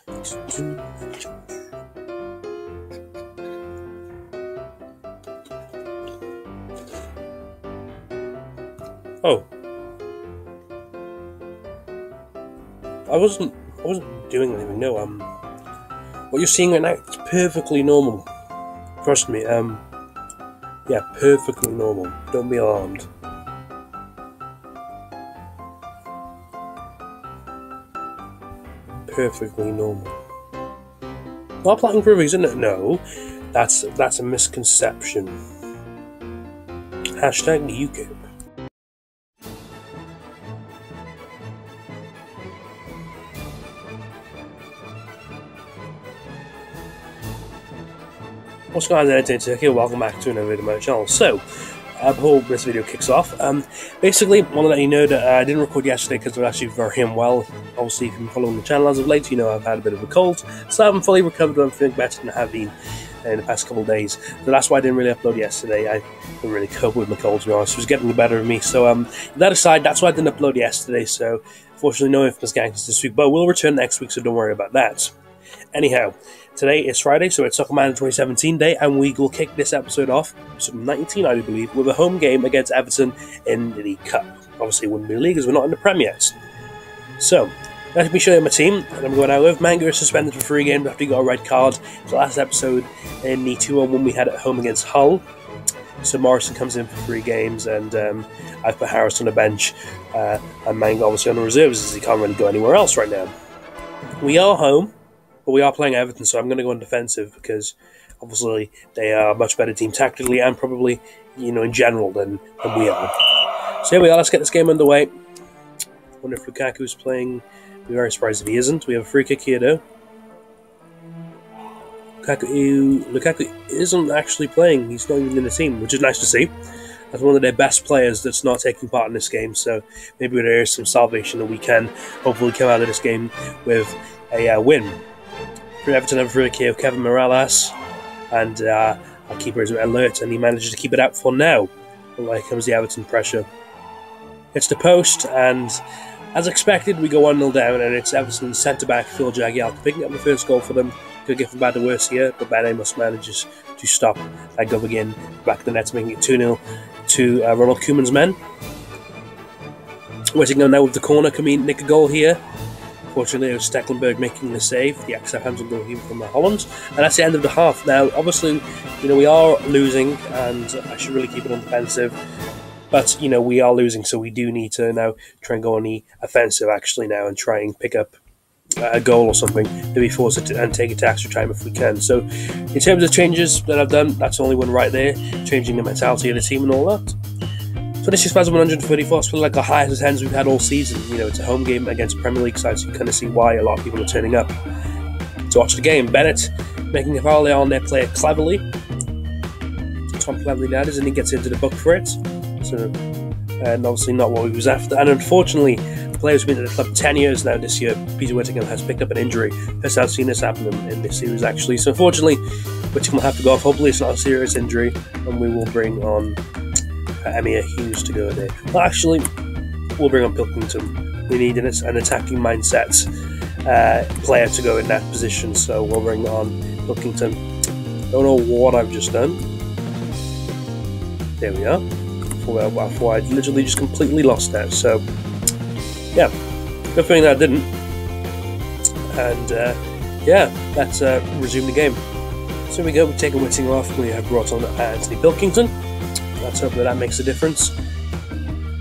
Oh. I wasn't doing anything, no. What you're seeing right now, it's perfectly normal. Trust me, yeah, perfectly normal. Don't be alarmed. Perfectly normal. Not plotting for a reason, no. That's a misconception. Hashtag UKIP. What's going on there, Turkey? Welcome back to another video on my channel. So, before this video kicks off, basically, I want to let you know that I didn't record yesterday because I was actually very unwell. Obviously, if you've been following the channel as of late, you know I've had a bit of a cold, so I haven't fully recovered, but I'm feeling better than I have been in the past couple of days. So that's why I didn't really upload yesterday. I didn't really cope with my cold, to be honest. It was getting the better of me. So, that aside, that's why I didn't upload yesterday. So, fortunately, no Infamous Gangsters this week, but we'll return next week, so don't worry about that. Anyhow, today is Friday, so it's Soccer Manager 2017 day, and we will kick this episode off, episode 19, I do believe, with a home game against Everton in the League Cup. Obviously, it wouldn't be a league as we're not in the Prem yet. So, let me show you my team, and I'm going out with Manga is suspended for 3 games after he got a red card. The last episode in the 2-1 we had at home against Hull. So Morrison comes in for 3 games, and I've put Harris on the bench, and Manga obviously on the reserves as he can't really go anywhere else right now. We are home. But we are playing Everton, so I'm going to go on defensive because obviously they are a much better team tactically and probably, in general than we are. So here we are, let's get this game underway. I wonder if Lukaku's playing. I'd be very surprised if he isn't. We have a free kick here though. Lukaku isn't actually playing, he's not even in the team, which is nice to see. That's one of their best players that's not taking part in this game, so maybe there is some salvation that we can hopefully come out of this game with a win. For Everton have a free kick of Kevin Morales, and our keeper is alert, and he manages to keep it out for now. Well, here comes the Everton pressure. It's the post, and as expected, we go 1-0 down, and it's Everton's centre-back, Phil Jagielka, picking up the first goal for them. Could get from bad to worse here, but Benemus manages to stop that goal again, back of the net, making it 2-0 to Ronald Koeman's men. Waiting on now with the corner, can we nick a goal here? Fortunately, it was Stecklenburg making the save, the ex-Southampton goalkeeper from Holland, and that's the end of the half. Now, obviously, we are losing, and I should really keep it on defensive, but, we are losing, so we do need to now try and go on the offensive, actually, now, and try and pick up a goal or something to be forced to and take it to extra time if we can. So, in terms of changes that I've done, that's the only one right there, changing the mentality of the team and all that. 26,134 is probably like the highest attendance we've had all season. It's a home game against Premier League sides, so you kind of see why a lot of people are turning up to watch the game. Bennett making a foul on their player cleverly. Tom cleverly that is, and he gets into the book for it. So, and obviously not what he was after. And unfortunately, the player who's been at the club 10 years now this year, Peter Whittingham, has picked up an injury. First I've seen this happen in this series actually. So unfortunately, Whittingham will have to go off. Hopefully it's not a serious injury, and we will bring on Emir Hughes to go there. Well, actually, we'll bring on Pilkington. We need an attacking mindset player to go in that position, so we'll bring on Pilkington. Don't know what I've just done. There we are. Before I literally just completely lost that. So, yeah, good thing that I didn't. And yeah, let's resume the game. So here we go. We've taken Whittingham off. We have brought on Anthony Pilkington. Let's hope that makes a difference.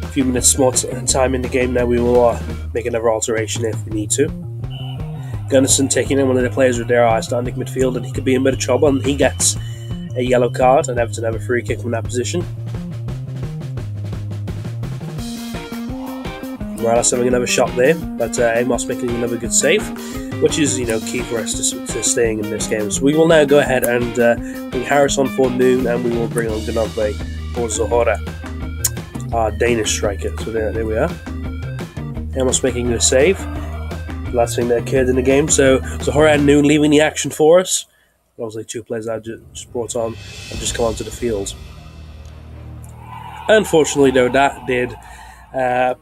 A few minutes more time in the game now, we will make another alteration if we need to. Gunnarsson taking in one of the players with their eyes, standing midfield, and he could be in a bit of trouble, and he gets a yellow card, and Everton have a free kick from that position. Morales having another shot there, but Amos making another good save, which is key for us to staying in this game. So we will now go ahead and bring Harris on for noon, and we will bring on Gnabry for Zohora, our Danish striker. So there we are. Amos making the save. The last thing that occurred in the game. So Zohora and Noon leaving the action for us. Obviously 2 players I just brought on and just come onto the field. Unfortunately though, that did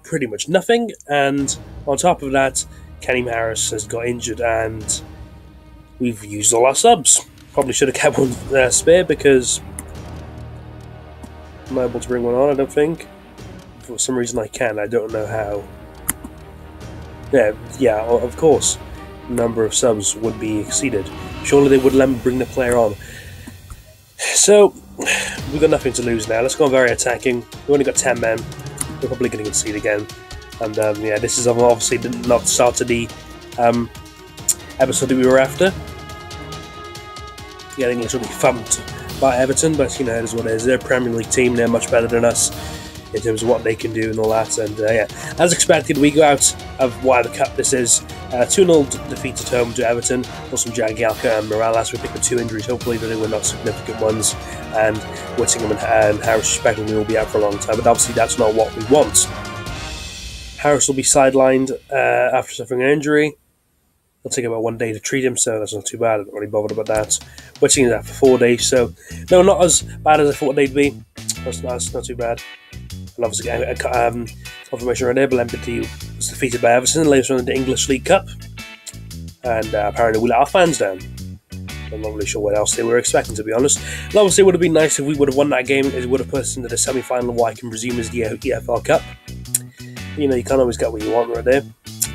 pretty much nothing, and on top of that, Kenny Harris has got injured, and we've used all our subs. Probably should have kept one spare because I'm not able to bring one on, I don't think. For some reason I can, I don't know how. Yeah, of course, the number of subs would be exceeded. Surely they would let me bring the player on. So, we've got nothing to lose now. Let's go on very attacking. We've only got 10 men. We're probably going to concede again. And yeah, this is obviously not the start of the episode that we were after. Getting literally thumped by Everton, but you know, it is what it is. They're a Premier League team, they're much better than us in terms of what they can do and all that. And yeah, as expected, we go out of whatever cup this is. 2-0 defeat at home to Everton. Also Jagielka and Morales. We picked up 2 injuries, hopefully they were not significant ones. And Whittingham and Harris respectively will be out for a long time, but obviously that's not what we want. Harris will be sidelined after suffering an injury. It'll take about 1 day to treat him, so that's not too bad. I'm not really bothered about that. Whittingham's out for 4 days, so no, not as bad as I thought they'd be. That's not too bad. And obviously, confirmation right there, but Empathy was defeated by Everton later on in the English League Cup. And apparently we let our fans down. I'm not really sure what else they were expecting, to be honest. And obviously, it would have been nice if we would have won that game. It would have put us into the semi-final of what I can presume is the EFL Cup. You know, you can't always get what you want right there.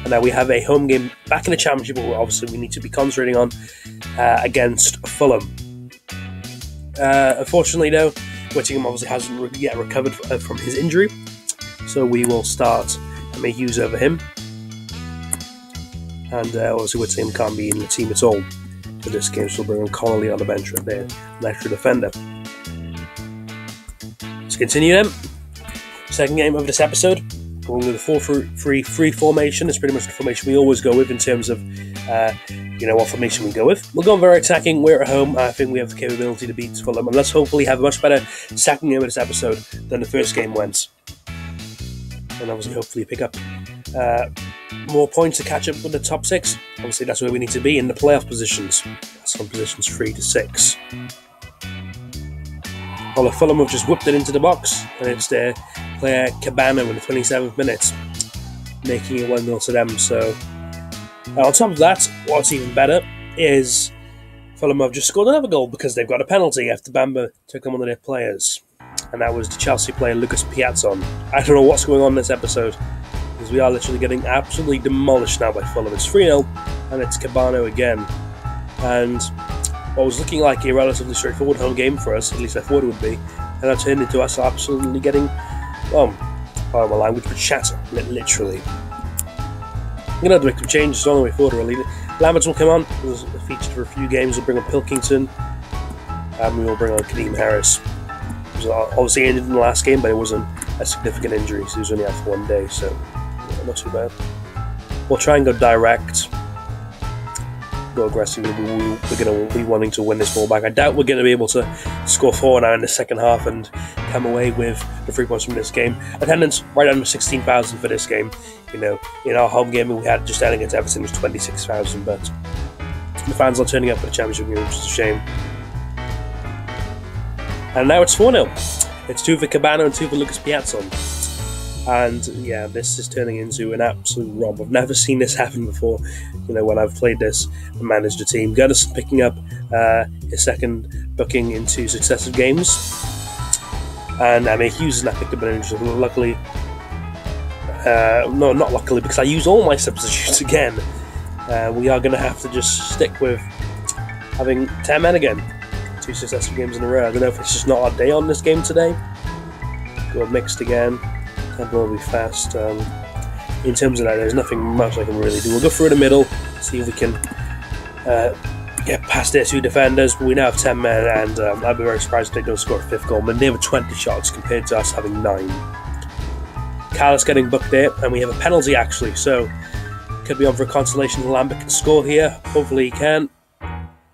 And now we have a home game back in the Championship, but obviously we need to be concentrating on against Fulham. Unfortunately, though, Whittingham obviously hasn't yet recovered from his injury, so we will start and make use over him. And obviously Whittingham can't be in the team at all for this game, so we'll bring on Connolly on the bench right there, an extra defender. Let's continue then. Second game of this episode. Going with a 4-3-3 formation. It's pretty much the formation we always go with in terms of, you know, what formation we go with. We'll go on very attacking. We're at home. I think we have the capability to beat Fulham, and let's hopefully have a much better second game of this episode than the first game went. And obviously, hopefully, pick up more points to catch up with the top 6. Obviously, that's where we need to be in the playoff positions. That's on positions 3 to 6. Well, Fulham have just whipped it into the box, and it's their player Cabano in the 27th minute, making it 1-0 to them. So, on top of that, what's even better is Fulham have just scored another goal because they've got a penalty after Bamba took on one of their players, and that was the Chelsea player Lucas Piazzon. I don't know what's going on in this episode, because we are literally getting absolutely demolished now by Fulham. It's 3-0, and it's Cabano again. And what was looking like a relatively straightforward home game for us, at least I thought it would be, and that turned into us absolutely getting, well, pardon my language, but shatter, literally. I'm going to have to make some changes on the way forward, really. Lamberts will come on, he was featured for a few games. We'll bring on Pilkington, and we will bring on Kadeem Harris. He was obviously injured in the last game, but it wasn't a significant injury, so he was only out for 1 day, so yeah, not too bad. We'll try and go direct. Go aggressively. We're going to be wanting to win this ball back. I doubt we're going to be able to score 4 now in the second half and come away with the 3 points from this game. Attendance right under 16,000 for this game. You know, in our home game we had just down against Everton was 26,000, but the fans are turning up for the Championship game, which is a shame. And now it's 4-0. It's 2 for Cabano and 2 for Lucas Piazzon. And yeah, this is turning into an absolute romp. I've never seen this happen before, you know, when I've played this and managed a team. Gunnarsson picking up his second booking in 2 successive games. And I mean, Hughes has not picked up an injury. Luckily, no, not luckily, because I use all my substitutes again. We are going to have to just stick with having 10 men again. 2 successive games in a row. I don't know if it's just not our day on this game today. Go mixed again. That will be fast. In terms of that, there's nothing much I can really do. We'll go through the middle, see if we can get past their 2 defenders. But we now have 10 men, and I'd be very surprised if they don't score a 5th goal. But they have 20 shots compared to us having 9. Callis getting booked there, and we have a penalty actually, so could be on for a consolation. Lambert can score here. Hopefully he can.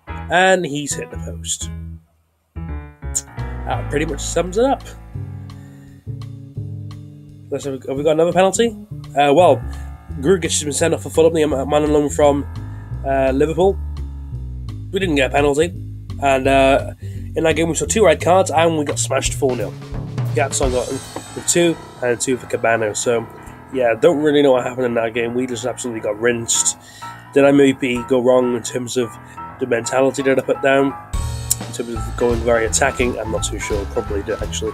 And he's hit the post. That pretty much sums it up. Have we got another penalty? Well, Grugic has been sent off for Fulham, the man on loan from Liverpool. We didn't get a penalty. And in that game we saw 2 red cards and we got smashed 4-0. Gatson got with 2 and 2 for Cabano. So, yeah, don't really know what happened in that game. We just absolutely got rinsed. Did I maybe go wrong in terms of the mentality that I put down in terms of going very attacking. I'm not too sure, probably did actually.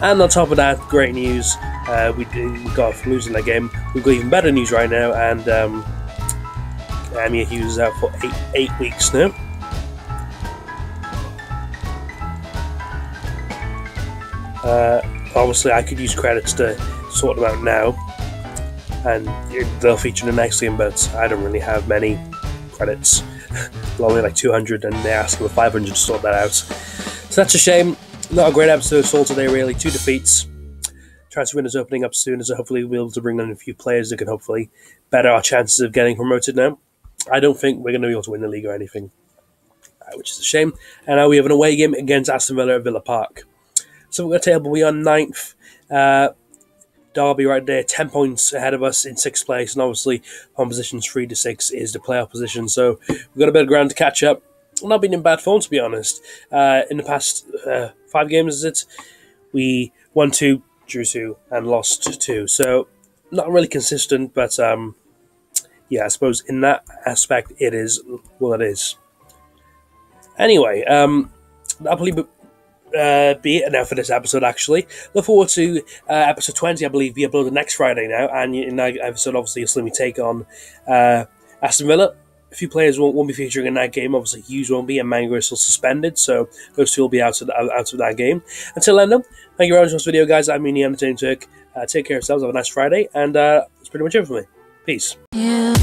And on top of that, great news, we got off losing that game. We've got even better news right now, and Amir Hughes is out for eight weeks now. Obviously, I could use credits to sort them out now, and they'll feature in the next game, but I don't really have many credits. Only like 200, and they ask for 500 to sort that out. So that's a shame. Not a great episode at all today, really. 2 defeats. Transfer windows opening up soon, so hopefully we'll be able to bring in a few players that can hopefully better our chances of getting promoted now. I don't think we're going to be able to win the league or anything, which is a shame. And now we have an away game against Aston Villa at Villa Park. So we're table, we are 9th. Derby right there, 10 points ahead of us in 6th place, and obviously on positions 3 to 6 is the playoff position. So we've got a bit of ground to catch up. Not been in bad form, to be honest. In the past 5 games, is it? We won 2, drew 2, and lost 2. So not really consistent, but yeah, I suppose in that aspect it is what it is. Anyway, I believe be it now for this episode, actually. Look forward to episode 20, I believe, be uploaded next Friday now, and in that episode, obviously, you'll see me take on Aston Villa. A few players won't be featuring in that game. Obviously, Hughes won't be, and Mango is still suspended, so those 2 will be out of that game. Until then, though, thank you very much for this video, guys. I'm E19 Turk. Take care of yourselves, have a nice Friday, and that's pretty much it for me. Peace. Yeah.